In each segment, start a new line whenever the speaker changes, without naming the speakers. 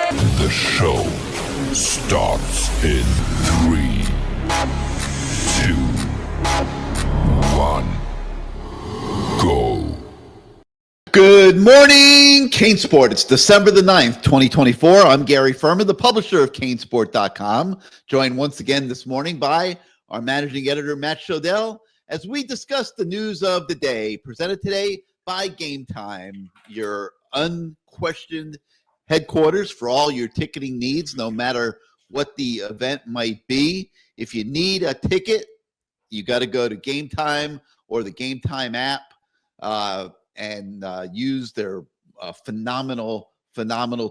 The show starts in 3, 2, 1, go.
Good morning, CaneSport. It's December the 9th, 2024. I'm Gary Ferman, the publisher of CaneSport.com, joined once again this morning by our managing editor, Matt Shodell, as we discuss the news of the day, presented today by Game Time, your unquestioned headquarters for all your ticketing needs, no matter what the event might be. If you need a ticket, you got to go to Game Time or the Game Time app and use their phenomenal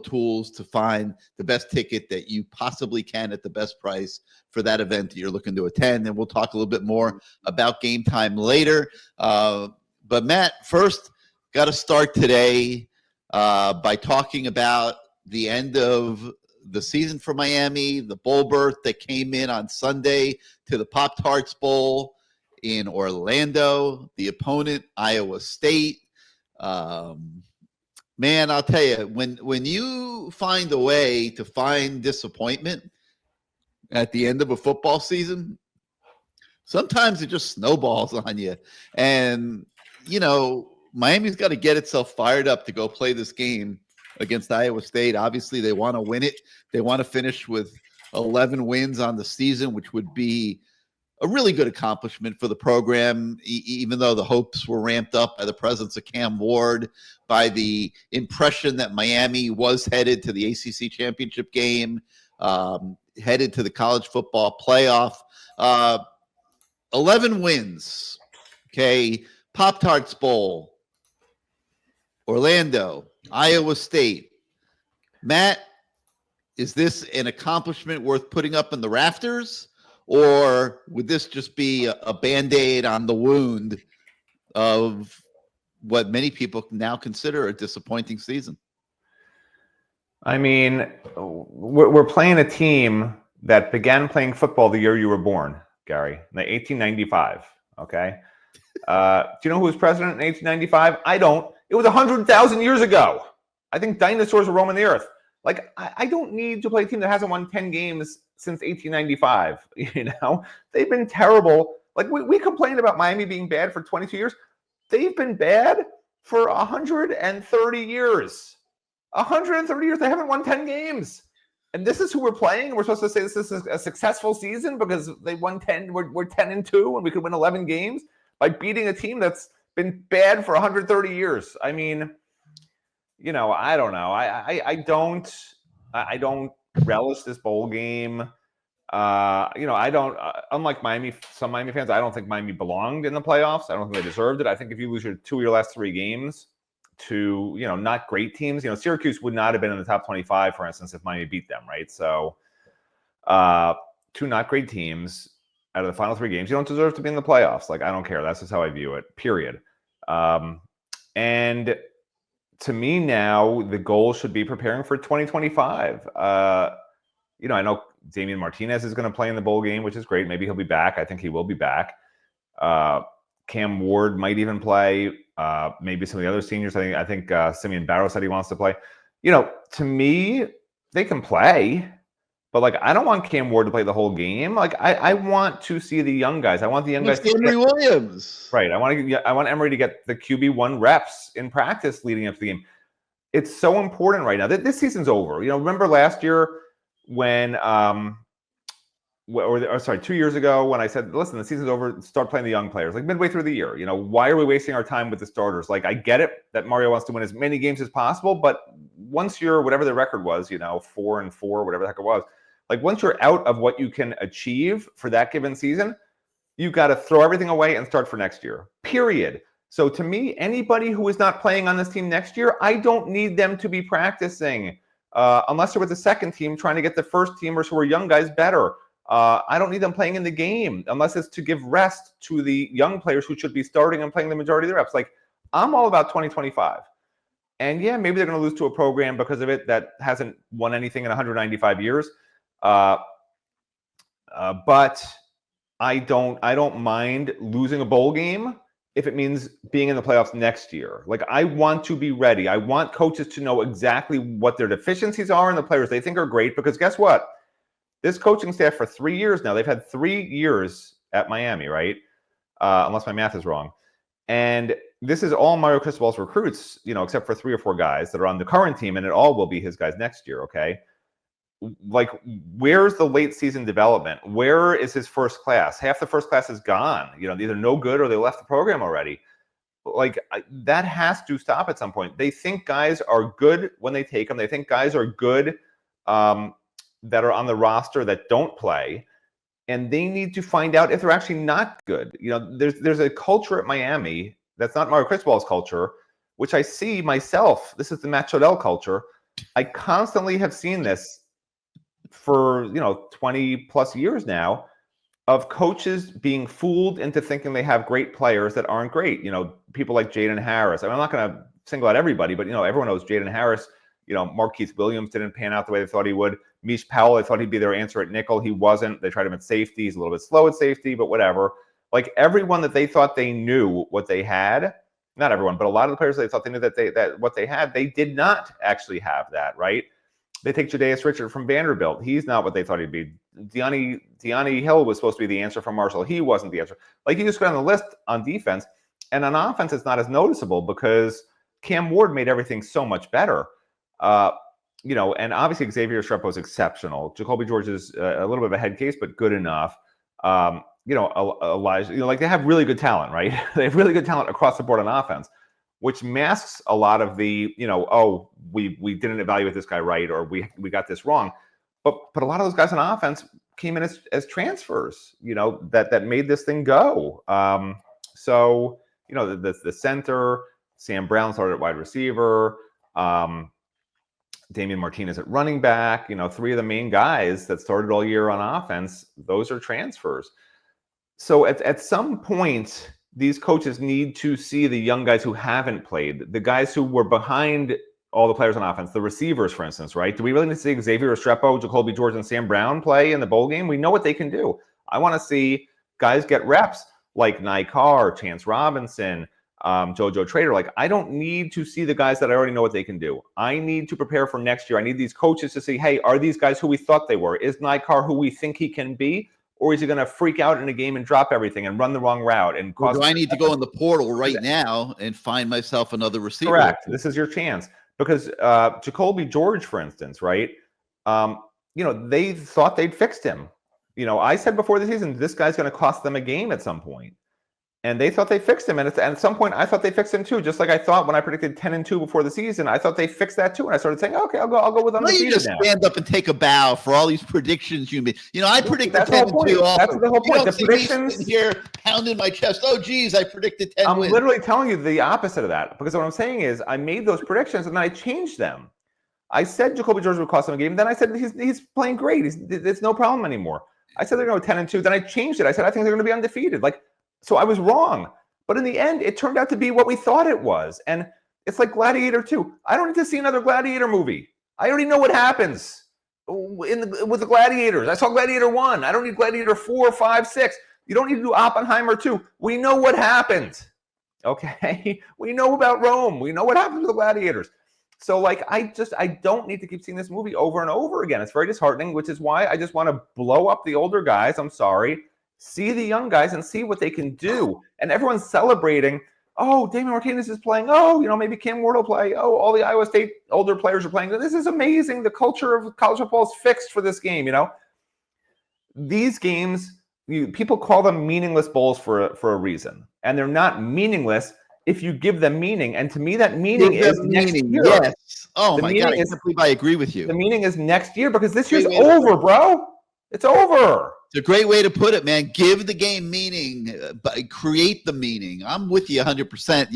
tools to find the best ticket that you possibly can at the best price for that event that you're looking to attend. And we'll talk a little bit more about Game Time later. But Matt, first, got to start today by talking about the end of the season for Miami, the bowl berth that came in on Sunday to the Pop-Tarts Bowl in Orlando, the opponent, Iowa State. Man, I'll tell you, when you find a way to find disappointment at the end of a football season, sometimes it just snowballs on you. And, you know, Miami's got to get itself fired up to go play this game against Iowa State. Obviously, they want to win it. They want to finish with 11 wins on the season, which would be a really good accomplishment for the program, even though the hopes were ramped up by the presence of Cam Ward, by the impression that Miami was headed to the ACC championship game, headed to the college football playoff. 11 wins, okay, Pop-Tarts Bowl, Orlando, Iowa State. Matt, is this an accomplishment worth putting up in the rafters? Or would this just be a Band-Aid on the wound of what many people now consider a disappointing season?
I mean, we're playing a team that began playing football the year you were born, Gary, in 1895, okay? Do you know who was president in 1895? I don't. It was 100,000 years ago. I think dinosaurs were roaming the earth. Like, I don't need to play a team that hasn't won 10 games since 1895. You know, they've been terrible. Like, we complained about Miami being bad for 22 years. They've been bad for 130 years. 130 years. They haven't won 10 games. And this is who we're playing. We're supposed to say this is a successful season because they won 10. We're 10-2 and we could win 11 games by beating a team that's been bad for 130 years. I mean, you know, I don't know. I don't relish this bowl game. You know, I don't. Unlike Miami, some Miami fans, I don't think Miami belonged in the playoffs. I don't think they deserved it. I think if you lose your 2 of your last 3 games to, you know, not great teams, you know, Syracuse would not have been in the top 25, for instance, if Miami beat them, right? So, 2 not great teams out of the final 3 games, you don't deserve to be in the playoffs. Like, I don't care. That's just how I view it. Period. And to me now, the goal should be preparing for 2025. You know, I know Damian Martinez is going to play in the bowl game, which is great. Maybe he'll be back. I think he will be back. Cam Ward might even play. Maybe some of the other seniors. I think Simeon Barrow said he wants to play. You know, to me, they can play. But, like, I don't want Cam Ward to play the whole game. Like, I want to see the young guys. I want the young guys to
Emory Williams.
Right. I want Emory to get the QB1 reps in practice leading up to the game. It's so important right now. This season's over. You know, remember last year when, 2 years ago when I said, listen, the season's over, start playing the young players, like midway through the year. You know, why are we wasting our time with the starters? Like, I get it that Mario wants to win as many games as possible, but once you're, whatever the record was, you know, 4-4, whatever the heck it was, like, once you're out of what you can achieve for that given season, you've got to throw everything away and start for next year, period. So to me, anybody who is not playing on this team next year, I don't need them to be practicing unless they're with the second team trying to get the first teamers who are young guys better. I don't need them playing in the game unless it's to give rest to the young players who should be starting and playing the majority of the reps. Like, I'm all about 2025. And yeah, maybe they're going to lose to a program because of it that hasn't won anything in 195 years. But I don't mind losing a bowl game if it means being in the playoffs next year. Like, I want to be ready. I want coaches to know exactly what their deficiencies are and the players they think are great, because guess what? This coaching staff for 3 years now, they've had 3 years at Miami, right? Unless my math is wrong. And this is all Mario Cristobal's recruits, except for 3 or 4 guys that are on the current team, and it all will be his guys next year, okay? Like, where's the late season development? Where is his first class? Half the first class is gone. Either no good or they left the program already. Like, that has to stop at some point. They think guys are good when they take them. They think guys are good that are on the roster that don't play. And they need to find out if they're actually not good. There's a culture at Miami that's not Mario Cristobal's culture, which I see myself. This is the Matt Shodell culture. I constantly have seen this for 20 plus years now, of coaches being fooled into thinking they have great players that aren't great. People like Jaden Harris. I'm not going to single out everybody, but everyone knows Jaden Harris. Marquise Williams didn't pan out the way they thought he would. Mish Powell, I thought he'd be their answer at nickel. He wasn't. They tried him at safety. He's a little bit slow at safety, but whatever. Like, everyone that they thought they knew what they had, not everyone, but a lot of the players they thought they knew that what they had, they did not actually have that, right? They take Jadaeus Richard from Vanderbilt. He's not what they thought he'd be. Deani Hill was supposed to be the answer from Marshall. He wasn't the answer. Like, you just go down the list on defense, and on offense, it's not as noticeable because Cam Ward made everything so much better. And obviously Xavier Restrepo is exceptional. Jacoby George is a little bit of a head case, but good enough. Elijah, they have really good talent, right? They have really good talent across the board on offense, which masks a lot of the, we didn't evaluate this guy right, or we got this wrong. But a lot of those guys on offense came in as transfers, that made this thing go. The center, Sam Brown started at wide receiver, Damian Martinez at running back, 3 of the main guys that started all year on offense, those are transfers. So at some point, these coaches need to see the young guys who haven't played, the guys who were behind all the players on offense, the receivers, for instance, right? Do we really need to see Xavier Restrepo, Jacoby George, and Sam Brown play in the bowl game? We know what they can do. I want to see guys get reps like Nye Carr, Chance Robinson, JoJo Trader. Like, I don't need to see the guys that I already know what they can do. I need to prepare for next year. I need these coaches to see, hey, are these guys who we thought they were? Is Nye Carr who we think he can be? Or is he going to freak out in a game and drop everything and run the wrong route? And
or do I need to go in the portal right now and find myself another receiver?
Correct. This is your chance. Because Jacoby George, for instance, right? They thought they'd fixed him. I said before the season, this guy's going to cost them a game at some point. And they thought they fixed him. And at some point, I thought they fixed him too. Just like I thought when I predicted 10-2 before the season, I thought they fixed that too. And I started saying, okay, I'll go with undefeated.
You just stand up and take a bow for all these predictions you made. I predicted 10-2.
That's the whole point. The predictions
here, pounding my chest. Oh, geez, I predicted 10
I'm
wins.
literally telling you the opposite of that, because what I'm saying is I made those predictions and then I changed them. I said Jacoby George would cost them a game. Then I said he's playing great. It's no problem anymore. I said they're going to go 10-2. Then I changed it. I said I think they're going to be undefeated. So I was wrong. But in the end, it turned out to be what we thought it was. And it's like Gladiator 2. I don't need to see another Gladiator movie. I already know what happens with the Gladiators. I saw Gladiator 1. I don't need Gladiator 4, 5, 6. You don't need to do Oppenheimer 2. We know what happened. Okay? We know about Rome. We know what happened to the Gladiators. So, I don't need to keep seeing this movie over and over again. It's very disheartening, which is why I just want to blow up the older guys. I'm sorry. See the young guys and see what they can do. And everyone's celebrating, oh, Damian Martinez is playing. Oh, maybe Cam Ward will play. Oh, all the Iowa State older players are playing. This is amazing. The culture of college football is fixed for this game, These games, people call them meaningless bowls for a reason. And they're not meaningless if you give them meaning. And to me, that meaning is next year.
Yes. Oh, my God. I agree with you.
The meaning is next year because this year's over, bro. It's over.
It's a great way to put it, man. Give the game meaning, but create the meaning. I'm with you 100%.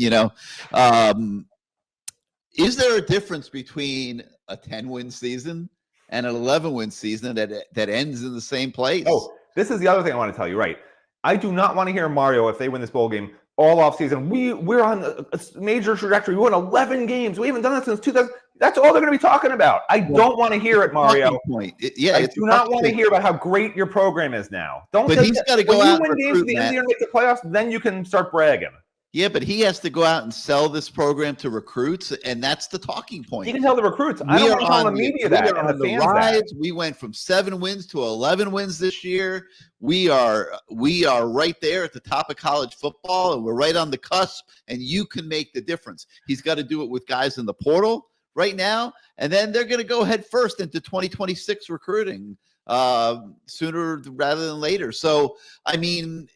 Is there a difference between a 10-win season and an 11-win season that ends in the same place?
Oh, this is the other thing I want to tell you, right? I do not want to hear Mario, if they win this bowl game, all offseason. We're on a major trajectory. We won 11 games. We haven't done that since 2000. That's all they're going to be talking about. I don't want to hear it, Mario. I do not want to hear about how great your program is now.
But he's got to go out and
win games at the end of the year and make the playoffs, then you can start bragging.
Yeah, but he has to go out and sell this program to recruits, and that's the talking point.
You can tell the recruits. I don't want to tell the media that and the fans that.
We went from 7 wins to 11 wins this year. We are right there at the top of college football, and we're right on the cusp, and you can make the difference. He's got to do it with guys in the portal right now, and then they're going to go head first into 2026 recruiting sooner rather than later. So, I mean,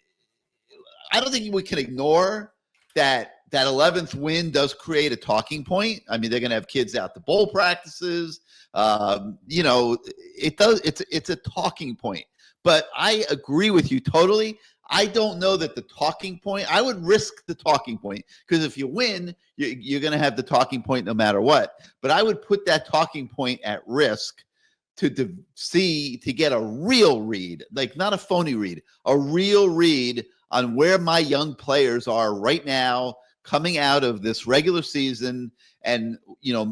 I don't think we can ignore that 11th win does create a talking point. I mean, they're going to have kids out to bowl practices. It does. It's a talking point. But I agree with you totally. I don't know that the talking point. I would risk the talking point because if you win, you're going to have the talking point no matter what. But I would put that talking point at risk to get a real read, like not a phony read, a real read on where my young players are right now coming out of this regular season. And,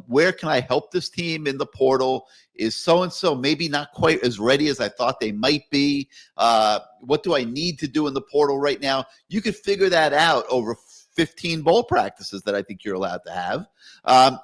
where can I help this team in the portal? Is so-and-so maybe not quite as ready as I thought they might be? What do I need to do in the portal right now? You could figure that out over 15 bowl practices that I think you're allowed to have.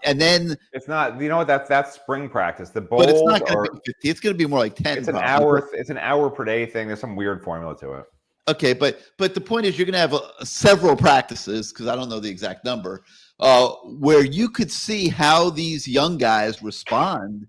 And then
it's not, that's spring practice. The bowl,
but it's not going to be 50. It's going to be more like 10.
It's an hour. It's an hour per day thing. There's some weird formula to it.
Okay, but the point is you're going to have several practices, because I don't know the exact number, where you could see how these young guys respond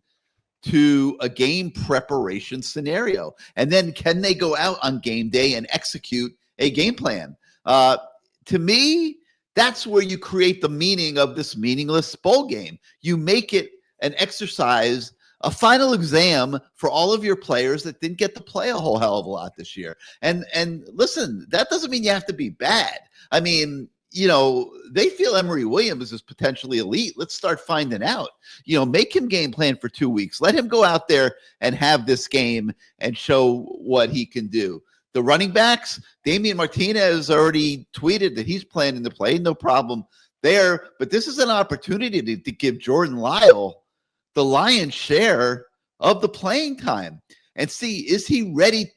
to a game preparation scenario. And then can they go out on game day and execute a game plan? To me, that's where you create the meaning of this meaningless bowl game. You make it an exercise, a final exam for all of your players that didn't get to play a whole hell of a lot this year. And listen, that doesn't mean you have to be bad. I mean, they feel Emory Williams is potentially elite. Let's start finding out. Make him game plan for 2 weeks. Let him go out there and have this game and show what he can do. The running backs, Damian Martinez already tweeted that he's planning to play. No problem there. But this is an opportunity to give Jordan Lyle the lion's share of the playing time and see, is he ready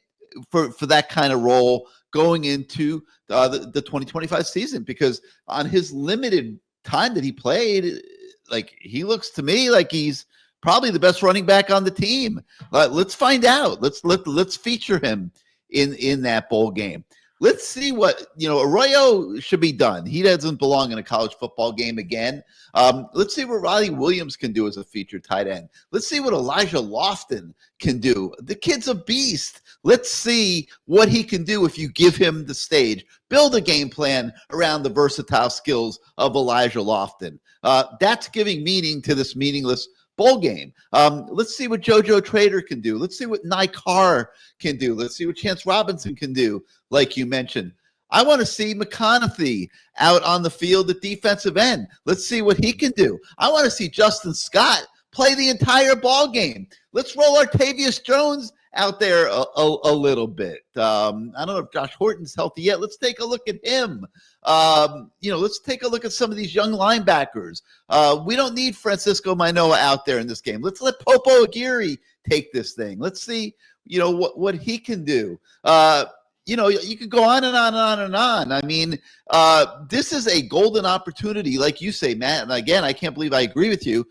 for that kind of role going into the 2025 season? Because on his limited time that he played, like, he looks to me like he's probably the best running back on the team. Let's find out. Let's feature him in that bowl game. Let's see what, Arroyo should be done. He doesn't belong in a college football game again. Let's see what Riley Williams can do as a featured tight end. Let's see what Elijah Lofton can do. The kid's a beast. Let's see what he can do if you give him the stage. Build a game plan around the versatile skills of Elijah Lofton. That's giving meaning to this meaningless bowl game. Let's see what JoJo Trader can do. Let's see what Nye Carr can do. Let's see what Chance Robinson can do, like you mentioned. I want to see McConaughey out on the field at defensive end. Let's see what he can do. I want to see Justin Scott play the entire ball game. Let's roll Artavius Jones out there a little bit. I don't know if Josh Horton's healthy yet. Let's take a look at him. Let's take a look at some of these young linebackers. We don't need Francisco Manoa out there in this game. Let's let Popo Aguirre take this thing. Let's see, what he can do. You could go on and on and on and on. I mean, this is a golden opportunity, like you say, Matt. And again, I can't believe I agree with you.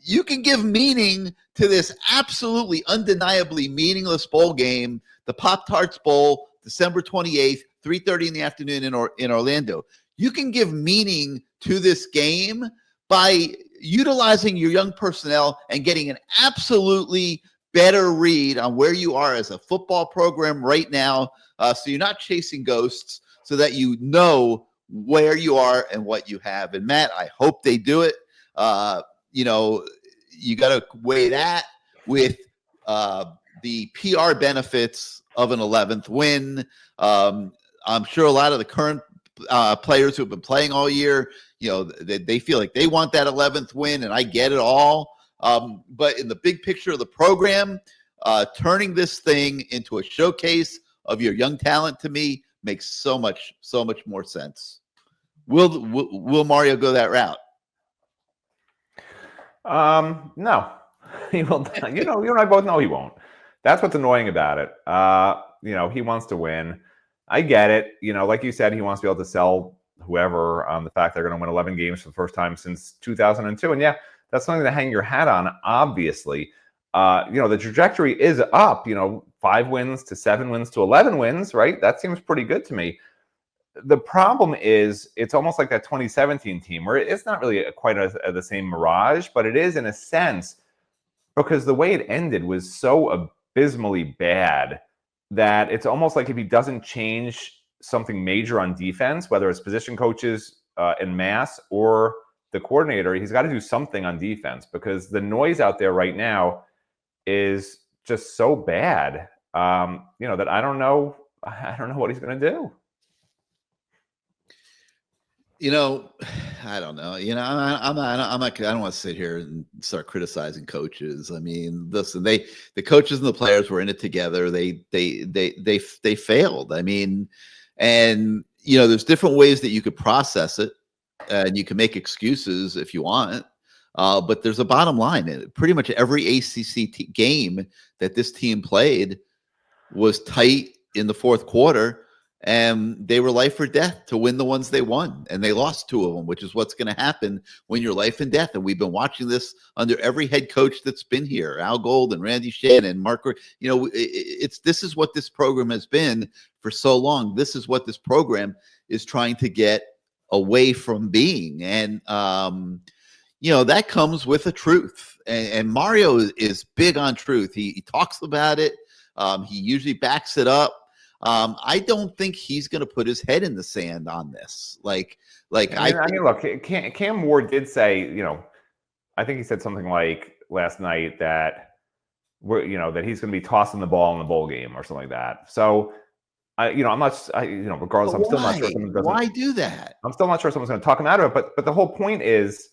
You can give meaning to this absolutely undeniably meaningless bowl game, the Pop-Tarts Bowl, December 28th, 3:30 in the afternoon in Orlando. You can give meaning to this game by utilizing your young personnel and getting an absolutely better read on where you are as a football program right now, so you're not chasing ghosts, so that you know where you are and what you have. And Matt, I hope they do it. You got to weigh that with the PR benefits of an 11th win. I'm sure a lot of the current players who have been playing all year, they feel like they want that 11th win, and I get it all. But in the big picture of the program, turning this thing into a showcase of your young talent, to me, makes so much more sense. Will Mario go that route?
No, he will. You and I both know he won't. That's what's annoying about it. He wants to win. I get it. Like you said, he wants to be able to sell whoever on the fact they're going to win 11 games for the first time since 2002. And yeah, that's something to hang your hat on, obviously. The trajectory is up, 5 wins to 7 wins to 11 wins, right? That seems pretty good to me. The problem is it's almost like that 2017 team where it's not really quite the same mirage, but it is in a sense because the way it ended was so abysmally bad that it's almost like if he doesn't change something major on defense, whether it's position coaches en masse or the coordinator, he's got to do something on defense because the noise out there right now is just so bad, that I don't know what he's going to do.
I don't know. I'm not. I don't want to sit here and start criticizing coaches. I mean, listen, the coaches and the players were in it together. They failed. I mean, and there's different ways that you could process it, and you can make excuses if you want. But there's a bottom line. Pretty much every ACC game that this team played was tight in the fourth quarter. And they were life or death to win the ones they won. And they lost 2 of them, which is what's going to happen when you're life and death. And we've been watching this under every head coach that's been here, Al Gold and Randy Shannon and Mark. This is what this program has been for so long. This is what this program is trying to get away from being. And, that comes with a truth. And Mario is big on truth. He talks about it. He usually backs it up. I don't think he's going to put his head in the sand on this. Look, Cam Ward did say, I think he said something like last night that that he's going to be tossing the ball in the bowl game or something like that. So, I'm not, regardless, I'm still not sure. Why do that?
I'm still not sure someone's going to talk him out of it. But the whole point is,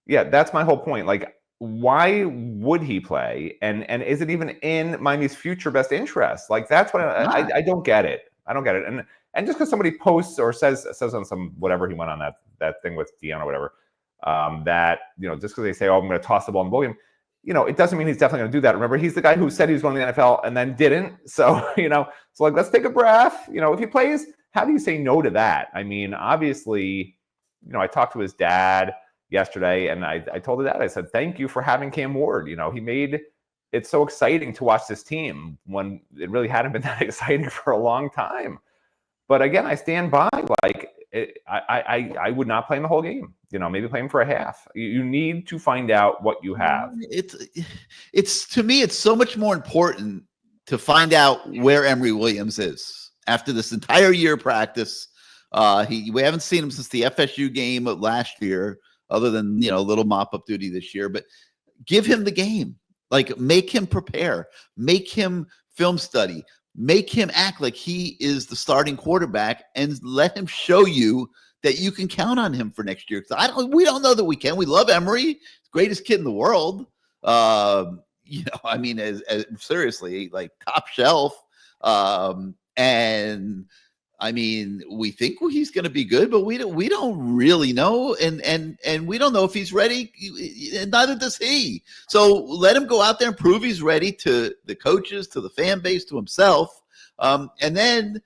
that's my whole point. Like, why would he play? And is it even in Miami's future best interest? Like, that's what I don't get it. I don't get it. And just because somebody posts or says on some whatever he went on that thing with Dion or whatever, that just because they say, oh, I'm going to toss the ball in the bowl game, it doesn't mean he's definitely going to do that. Remember, he's the guy who said he was going to the NFL and then didn't. So so like, let's take a breath. If he plays, how do you say no to that? I mean, obviously, I talked to his dad yesterday, and I told his dad, I said, thank you for having Cam Ward. He made it so exciting to watch this team when it really hadn't been that exciting for a long time. But again, I stand by, I would not play him the whole game. Maybe play him for a half. You need to find out what you have.
It's to me, it's so much more important to find out where Emory Williams is after this entire year of practice. We haven't seen him since the FSU game of last year, other than, a little mop-up duty this year. But give him the game. Make him prepare. Make him film study. Make him act like he is the starting quarterback and let him show you that you can count on him for next year. Because we don't know that we can. We love Emory. Greatest kid in the world. As seriously, top shelf. And I mean, we think he's going to be good, but we don't really know, and we don't know if he's ready, and neither does he. So let him go out there and prove he's ready to the coaches, to the fan base, to himself, and then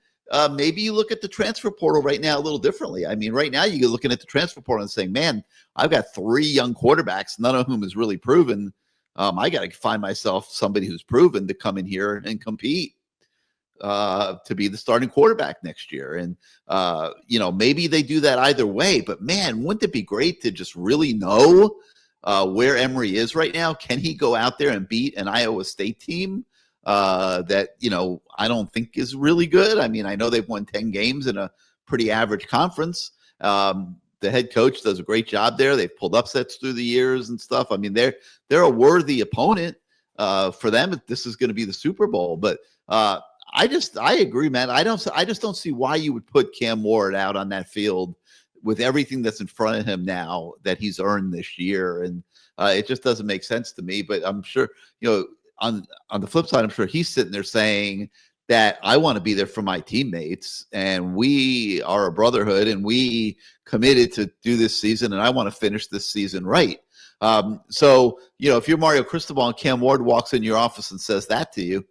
maybe you look at the transfer portal right now a little differently. I mean, right now you're looking at the transfer portal and saying, "Man, I've got 3 young quarterbacks, none of whom is really proven. I got to find myself somebody who's proven to come in here and compete." To be the starting quarterback next year. And, maybe they do that either way, but man, wouldn't it be great to just really know where Emory is right now? Can he go out there and beat an Iowa State team that, I don't think is really good? I mean, I know they've won 10 games in a pretty average conference. The head coach does a great job there. They've pulled upsets through the years and stuff. I mean, they're a worthy opponent for them. This is going to be the Super Bowl, but I agree, man. I just don't see why you would put Cam Ward out on that field with everything that's in front of him now that he's earned this year. And it just doesn't make sense to me, but I'm sure, on the flip side, I'm sure he's sitting there saying that I want to be there for my teammates and we are a brotherhood and we committed to do this season and I want to finish this season right. So, if you're Mario Cristobal and Cam Ward walks in your office and says that to you,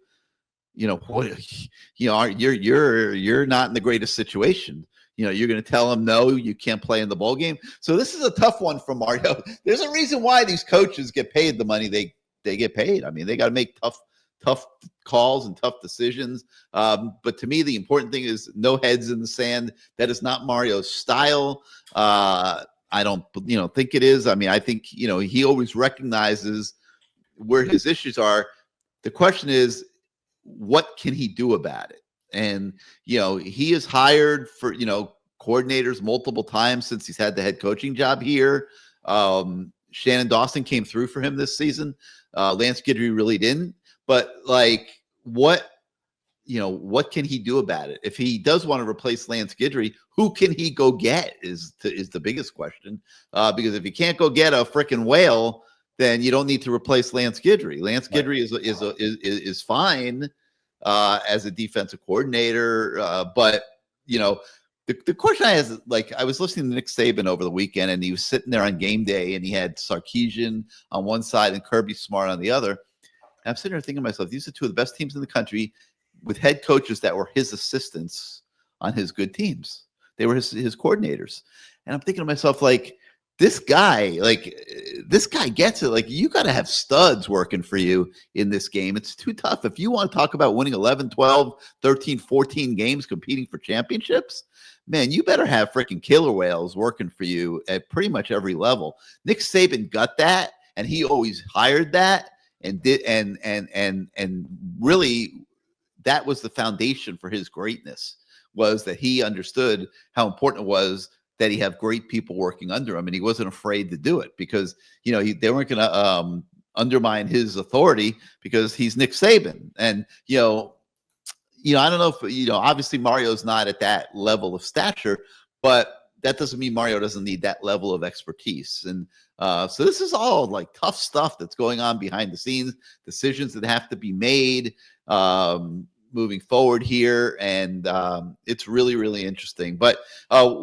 you're not in the greatest situation. you're going to tell him, no, you can't play in the bowl game. So this is a tough one for Mario. There's a reason why these coaches get paid the money they get paid. I mean, they got to make tough calls and tough decisions. But to me, the important thing is no heads in the sand. That is not Mario's style. I don't, think it is. I mean, I think, he always recognizes where his issues are. The question is, what can he do about it? And, he has hired for, coordinators multiple times since he's had the head coaching job here. Shannon Dawson came through for him this season. Lance Guidry really didn't. But what can he do about it? If he does want to replace Lance Guidry, who can he go get is the biggest question. Because if he can't go get a freaking whale, then you don't need to replace Lance Guidry. Lance Guidry is fine as a defensive coordinator. But the question I have is, I was listening to Nick Saban over the weekend, and he was sitting there on game day, and he had Sarkisian on one side and Kirby Smart on the other. And I'm sitting there thinking to myself, these are two of the best teams in the country with head coaches that were his assistants on his good teams. They were his coordinators. And I'm thinking to myself, this guy gets it. You got to have studs working for you in this game. It's too tough. If you want to talk about winning 11, 12, 13, 14 games competing for championships, man, you better have freaking killer whales working for you at pretty much every level. Nick Saban got that, and he always hired that. And did and really, that was the foundation for his greatness, was that he understood how important it was that he have great people working under him, and he wasn't afraid to do it because they weren't going to undermine his authority because he's Nick Saban. And I don't know if obviously Mario's not at that level of stature, but that doesn't mean Mario doesn't need that level of expertise. And so this is all tough stuff that's going on behind the scenes, decisions that have to be made moving forward here. And it's really, really interesting. But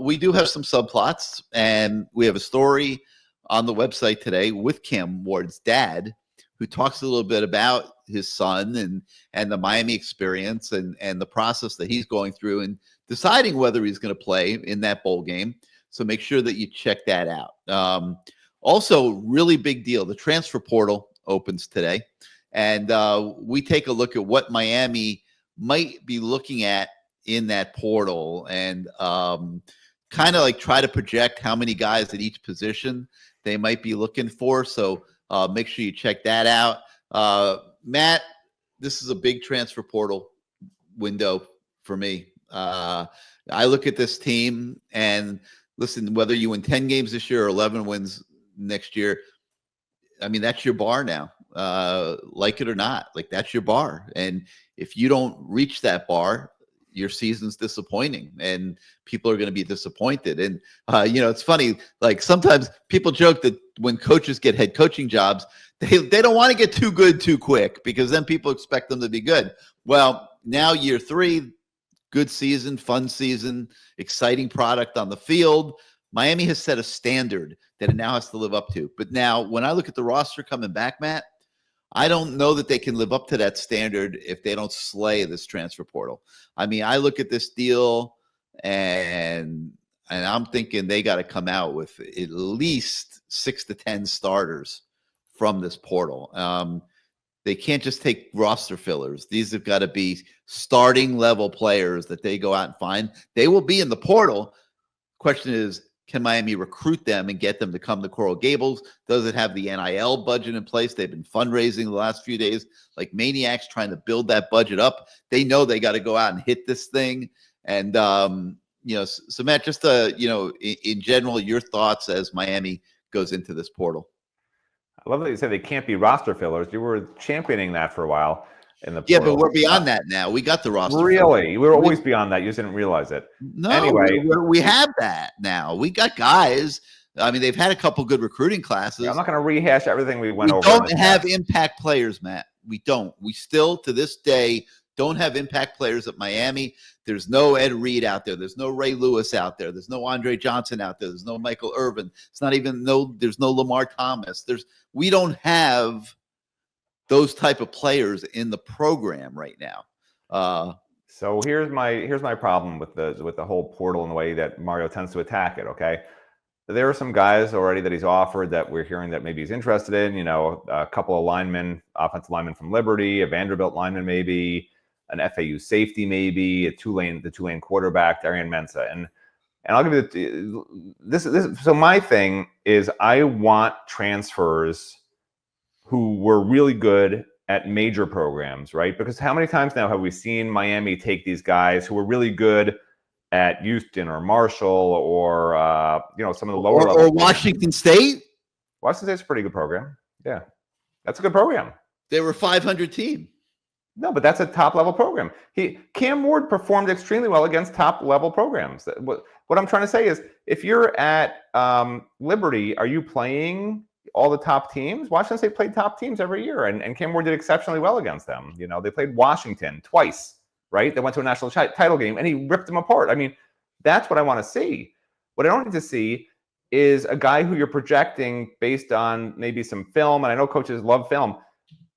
we do have some subplots, and we have a story on the website today with Cam Ward's dad, who talks a little bit about his son and the Miami experience and the process that he's going through and deciding whether he's going to play in that bowl game. So make sure that you check that out. Also, really big deal. The transfer portal opens today, and we take a look at what Miami might be looking at in that portal and kind of try to project how many guys at each position they might be looking for. So make sure you check that out. Matt, this is a big transfer portal window for me. I look at this team and listen, whether you win 10 games this year or 11 wins next year, I mean, that's your bar now. Like it or not, that's your bar. And if you don't reach that bar, your season's disappointing and people are going to be disappointed. And, it's funny, sometimes people joke that when coaches get head coaching jobs, they don't want to get too good too quick because then people expect them to be good. Well, now year 3, good season, fun season, exciting product on the field. Miami has set a standard that it now has to live up to. But now when I look at the roster coming back, Matt, I don't know that they can live up to that standard if they don't slay this transfer portal. I mean, I look at this deal and I'm thinking they got to come out with at least 6 to 10 starters from this portal. They can't just take roster fillers. These have got to be starting level players that they go out and find. They will be in the portal. Question is, can Miami recruit them and get them to come to Coral Gables? Does it have the NIL budget in place? They've been fundraising the last few days like maniacs trying to build that budget up. They know they got to go out and hit this thing. And, so Matt, just, in general, your thoughts as Miami goes into this portal.
I love that you said they can't be roster fillers. You were championing that for a while in the portal.
Yeah, but we're beyond that now. We got the roster.
Really? We're always beyond that. You just didn't realize it.
No,
anyway,
we have that now. We got guys. I mean, they've had a couple good recruiting classes.
Yeah, I'm not going to rehash everything we went over.
We don't have impact players, Matt. We don't. We still, to this day, don't have impact players at Miami. There's no Ed Reed out there. There's no Ray Lewis out there. There's no Andre Johnson out there. There's no Michael Irvin. There's no Lamar Thomas. We don't have those type of players in the program right now.
So here's my problem with the whole portal and the way that Mario tends to attack it. Okay, there are some guys already that he's offered that we're hearing that maybe he's interested in. You know, a couple of linemen, offensive linemen from Liberty, a Vanderbilt lineman maybe, an FAU safety maybe, the Tulane quarterback Darian Mensah, and I'll give you this. So my thing is I want transfers who were really good at major programs, right? Because how many times now have we seen Miami take these guys who were really good at Houston or Marshall or some of the lower level,
or Washington State?
Washington State's a pretty good program. Yeah, that's a good program.
They were 500 team.
No, but that's a top level program. Cam Ward performed extremely well against top level programs. What I'm trying to say is, if you're at Liberty, are you playing all the top teams? Washington State played top teams every year, and Cam Ward did exceptionally well against them. You know, they played Washington twice, right? They went to a national title game, and he ripped them apart. I mean, that's what I want to see. What I don't need to see is a guy who you're projecting based on maybe some film, and I know coaches love film,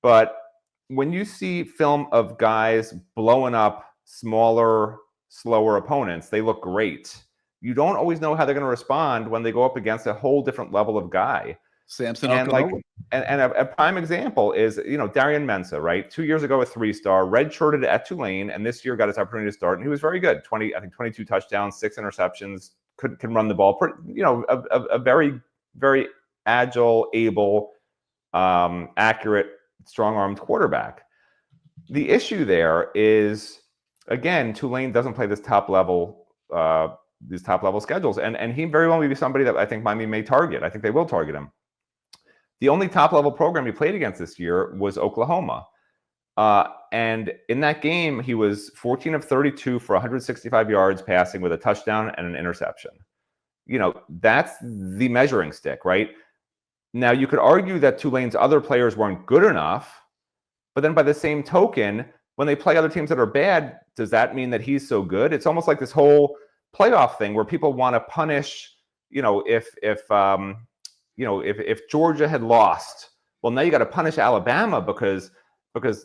but when you see film of guys blowing up smaller, slower opponents, they look great. You don't always know how they're going to respond when they go up against a whole different level of guy.
Samson
and a prime example is, Darian Mensah, right? 2 years ago, a 3-star, redshirted at Tulane, and this year got his opportunity to start, and he was very good. 22 touchdowns, 6 interceptions, can run the ball. A very, very agile, able, accurate, strong-armed quarterback. The issue there is, again, Tulane doesn't play this top level schedules, and he very well may be somebody that I think Miami may target. I think they will target him. The only top level program he played against this year was Oklahoma. And in that game, he was 14 of 32 for 165 yards passing with a touchdown and an interception. That's the measuring stick, right? Now, you could argue that Tulane's other players weren't good enough, but then by the same token, when they play other teams that are bad, does that mean that he's so good? It's almost like this whole playoff thing where people want to punish, if Georgia had lost, well, now you got to punish Alabama because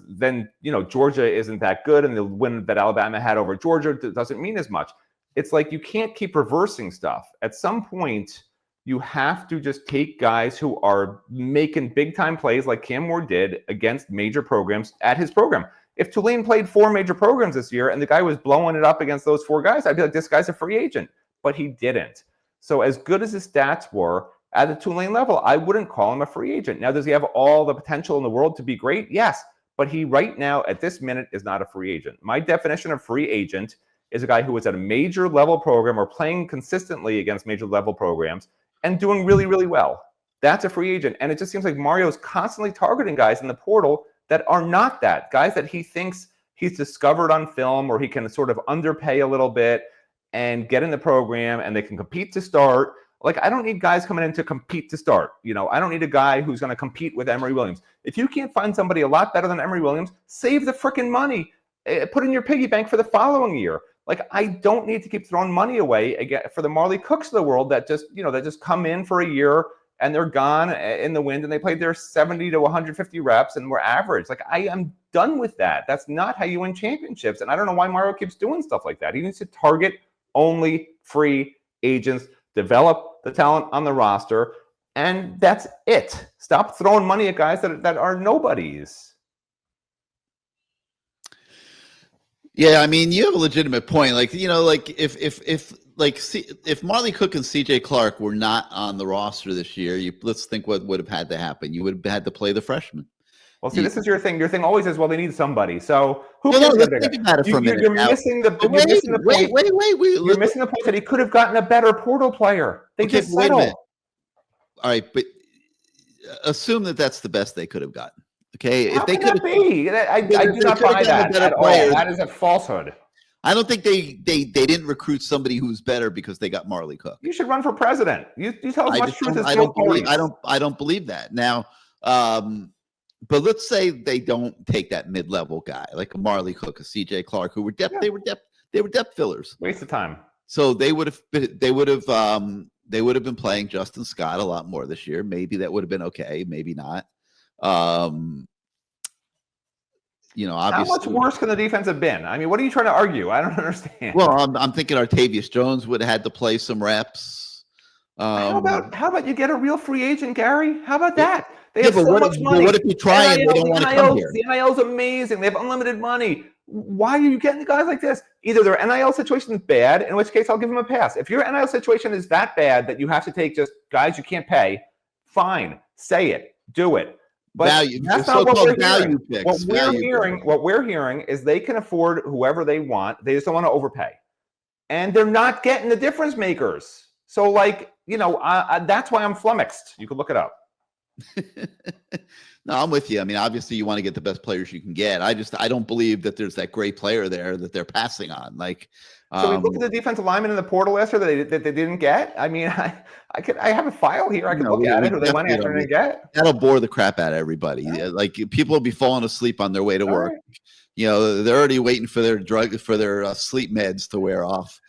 then, Georgia isn't that good, and the win that Alabama had over Georgia doesn't mean as much. It's like you can't keep reversing stuff. At some point, you have to just take guys who are making big-time plays like Cam Ward did against major programs at his program. If Tulane played 4 major programs this year and the guy was blowing it up against those 4 guys, I'd be like, this guy's a free agent. But he didn't. So as good as his stats were at the Tulane level, I wouldn't call him a free agent. Now, does he have all the potential in the world to be great? Yes. But he right now, at this minute, is not a free agent. My definition of free agent is a guy who is at a major level program or playing consistently against major level programs and doing really, really well. That's a free agent. And it just seems like Mario's constantly targeting guys in the portal that are not that. Guys that he thinks he's discovered on film, or he can sort of underpay a little bit and get in the program and they can compete to start. Like, I don't need guys coming in to compete to start. I don't need a guy who's going to compete with Emory Williams. If you can't find somebody a lot better than Emory Williams, save the freaking money. Put in your piggy bank for the following year. Like, I don't need to keep throwing money away again for the Marley Cooks of the world that just come in for a year and they're gone in the wind, and they played their 70 to 150 reps and were average. Like, I am done with that. That's not how you win championships. And I don't know why Mario keeps doing stuff like that. He needs to target only free agents, develop the talent on the roster, and that's it. Stop throwing money at guys that are nobodies.
Yeah, I mean, you have a legitimate point. Like, if Marley Cook and CJ Clark were not on the roster this year, let's think what would have had to happen. You would have had to play the freshman.
Well, see, this is your thing. Your thing always is, well, they need somebody. So who
let's think about it for a minute.
You're missing the point. You're missing the point that he could have gotten a better portal player. They just settle.
Wait a minute. All right, but assume that that's the best they could have gotten. Okay,
how can that be? I do not buy that at all. That is a falsehood.
I don't think they didn't recruit somebody who's better because they got Marley Cook.
You should run for president. You tell as much truth as
I don't believe that. Now, but let's say they don't take that mid-level guy like a Marley Cook, a CJ Clark, who were depth. Yeah. They were depth fillers.
Waste of time.
So they would have been playing Justin Scott a lot more this year. Maybe that would have been okay. Maybe not. obviously.
How much worse can the defense have been? I mean, what are you trying to argue? I don't understand.
Well, I'm thinking Artavius Jones would have had to play some reps.
How about you get a real free agent, Gary? How about that? They
Yeah,
have
but
so much money.
what if you try and they don't want to come here?
The NIL is amazing. They have unlimited money. Why are you getting guys like this? Either their NIL situation is bad, in which case I'll give them a pass. If your NIL situation is that bad that you have to take just guys you can't pay, fine, say it, do it. But that's not what we're hearing. What we're hearing is they can afford whoever they want. They just don't want to overpay, and they're not getting the difference makers. So, that's why I'm flummoxed. You can look it up.
No, I'm with you. I mean, obviously, you want to get the best players you can get. I don't believe that there's that great player there that they're passing on.
So we look at the defensive lineman in the portal last year that they didn't get. I mean, I have a file here. I can look at it. Who they went after and get.
That'll bore the crap out of everybody. Like people will be falling asleep on their way to work. Right. They're already waiting for their sleep meds to wear off.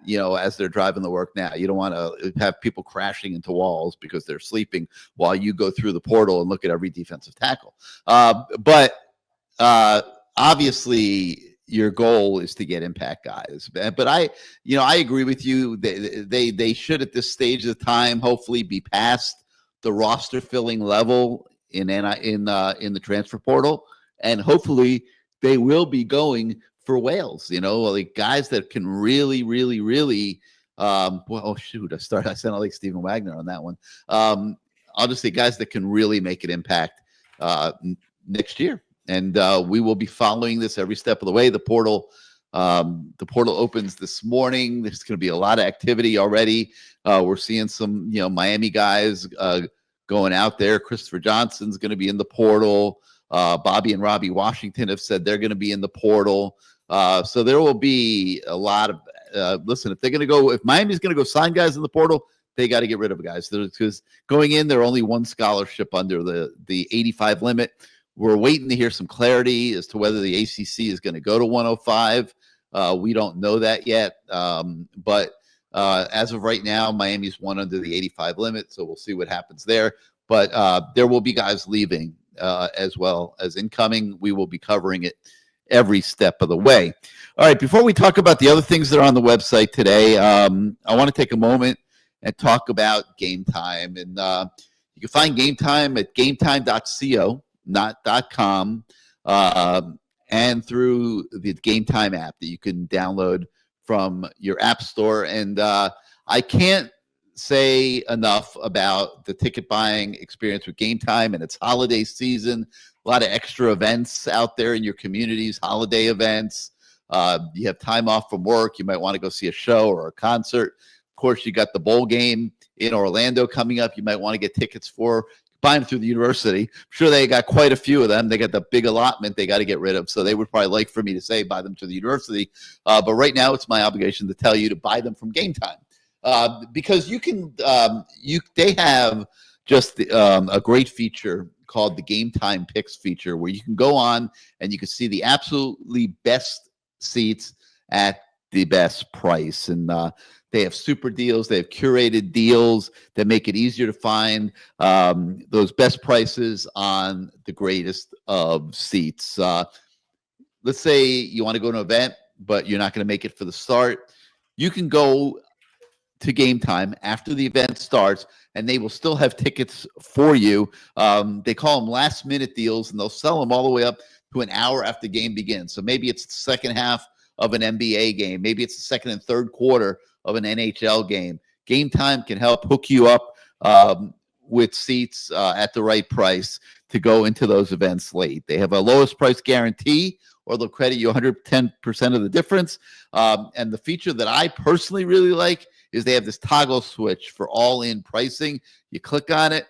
As they're driving to work now. You don't want to have people crashing into walls because they're sleeping while you go through the portal and look at every defensive tackle. But obviously your goal is to get impact guys. But I agree with you. They should at this stage of the time hopefully be past the roster filling level in the transfer portal, and hopefully they will be going for whales, like guys that can really, really, really. I sound like Stephen Wagner on that one. I'll just say guys that can really make an impact next year, and we will be following this every step of the way. The portal opens this morning. There's going to be a lot of activity already. We're seeing some, Miami guys going out there. Christopher Johnson's going to be in the portal. Bobby and Robbie Washington have said they're going to be in the portal. So there will be a lot of listen, if Miami's going to go sign guys in the portal, they got to get rid of guys because going in, they're only one scholarship under the 85 limit. We're waiting to hear some clarity as to whether the ACC is going to go to 105. We don't know that yet. But as of right now, Miami's one under the 85 limit. So we'll see what happens there. But there will be guys leaving as well as incoming. We will be covering it every step of the way. All right, before we talk about the other things that are on the website today, I want to take a moment and talk about Game Time. And you can find Game Time at gametime.co, not .com, and through the Game Time app that you can download from your app store. And I can't say enough about the ticket buying experience with Game Time, and it's holiday season. A lot of extra events out there in your communities, holiday events. You have time off from work. You might want to go see a show or a concert. Of course, you got the bowl game in Orlando coming up. You might want to get tickets for. Buy them through the university. I'm sure they got quite a few of them. They got the big allotment they got to get rid of. So they would probably like for me to say buy them to the university. But right now, it's my obligation to tell you to buy them from Game Time. Because you can, they have just a great feature called the Game Time Picks feature, where you can go on and you can see the absolutely best seats at the best price. And they have super deals. They have curated deals that make it easier to find those best prices on the greatest of seats. Let's say you want to go to an event, but you're not going to make it for the start. You can go to Game Time after the event starts, and they will still have tickets for you. They call them last minute deals, and they'll sell them all the way up to an hour after the game begins. So maybe it's the second half of an NBA game. Maybe it's the second and third quarter of an NHL game. Game Time can help hook you up with seats at the right price to go into those events late. They have a lowest price guarantee, or they'll credit you 110% of the difference. And the feature that I personally really like is they have this toggle switch for all-in pricing. You click on it,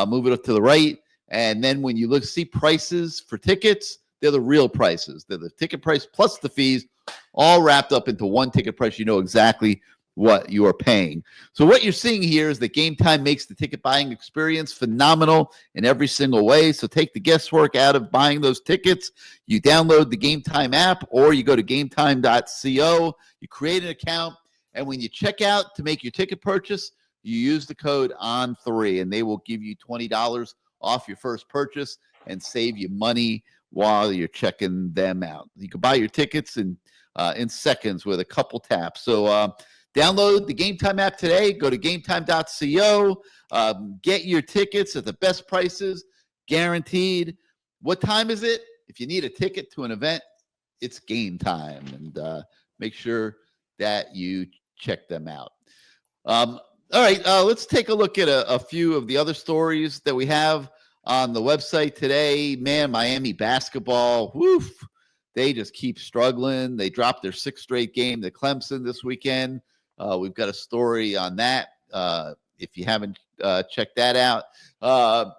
move it up to the right, and then when you see prices for tickets, they're the real prices. They're the ticket price plus the fees, all wrapped up into one ticket price. You know exactly what you are paying. So what you're seeing here is that Game Time makes the ticket buying experience phenomenal in every single way. So take the guesswork out of buying those tickets. You download the Game Time app, or you go to gametime.co. You create an account, and when you check out to make your ticket purchase, you use the code ON3, and they will give you $20 off your first purchase and save you money while you're checking them out. You can buy your tickets in seconds with a couple taps. So download the Game Time app today. Go to gametime.co. Get your tickets at the best prices, guaranteed. What time is it? If you need a ticket to an event, it's Game Time. And make sure that you check them out. All right, let's take a look at a few of the other stories that we have on the website today. Man, Miami basketball, woof, they just keep struggling. They dropped their 6th straight game to Clemson this weekend. We've got a story on that if you haven't checked that out. I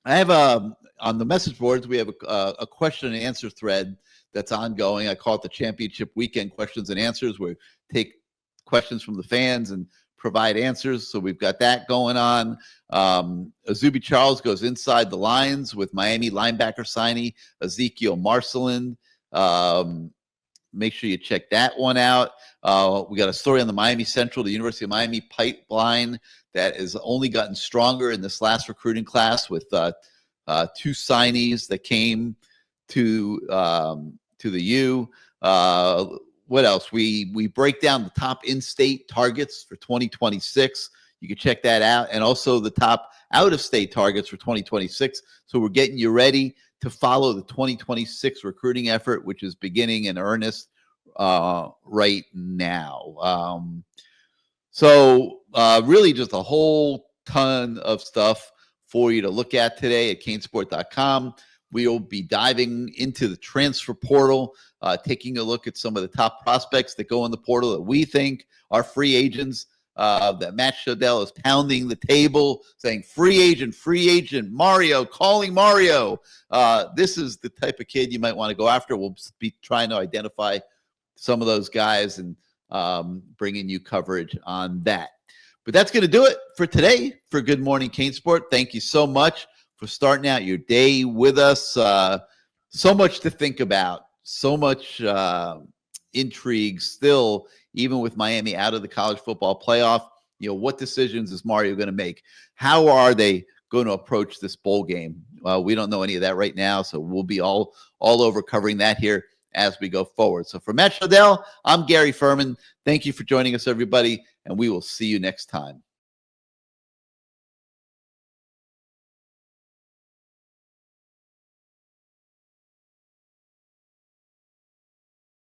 have on the message boards, we have a question and answer thread that's ongoing. I call it the Championship Weekend Questions and Answers, where we take questions from the fans and provide answers. So we've got that going on. Azubi Charles goes inside the lines with Miami linebacker signee Ezekiel Marcelin. Make sure you check that one out. We got a story on the Miami Central, the University of Miami pipeline that has only gotten stronger in this last recruiting class with 2 signees that came to the U. What else? We break down the top in-state targets for 2026. You can check that out, and also the top out-of-state targets for 2026. So we're getting you ready to follow the 2026 recruiting effort, which is beginning in earnest right now. So really just a whole ton of stuff for you to look at today at CaneSport.com. We'll be diving into the transfer portal, taking a look at some of the top prospects that go in the portal that we think are free agents. That Matt Shodell is pounding the table saying, free agent, Mario, calling Mario. This is the type of kid you might want to go after. We'll be trying to identify some of those guys and bringing you coverage on that. But that's going to do it for today for Good Morning CaneSport. Thank you so much for starting out your day with us. So much to think about, so much intrigue still, even with Miami out of the college football playoff. What decisions is Mario going to make? How are they going to approach this bowl game? We don't know any of that right now, so we'll be all over covering that here as we go forward. So for Matt Shodell, I'm Gary Ferman. Thank you for joining us, everybody, and we will see you next time.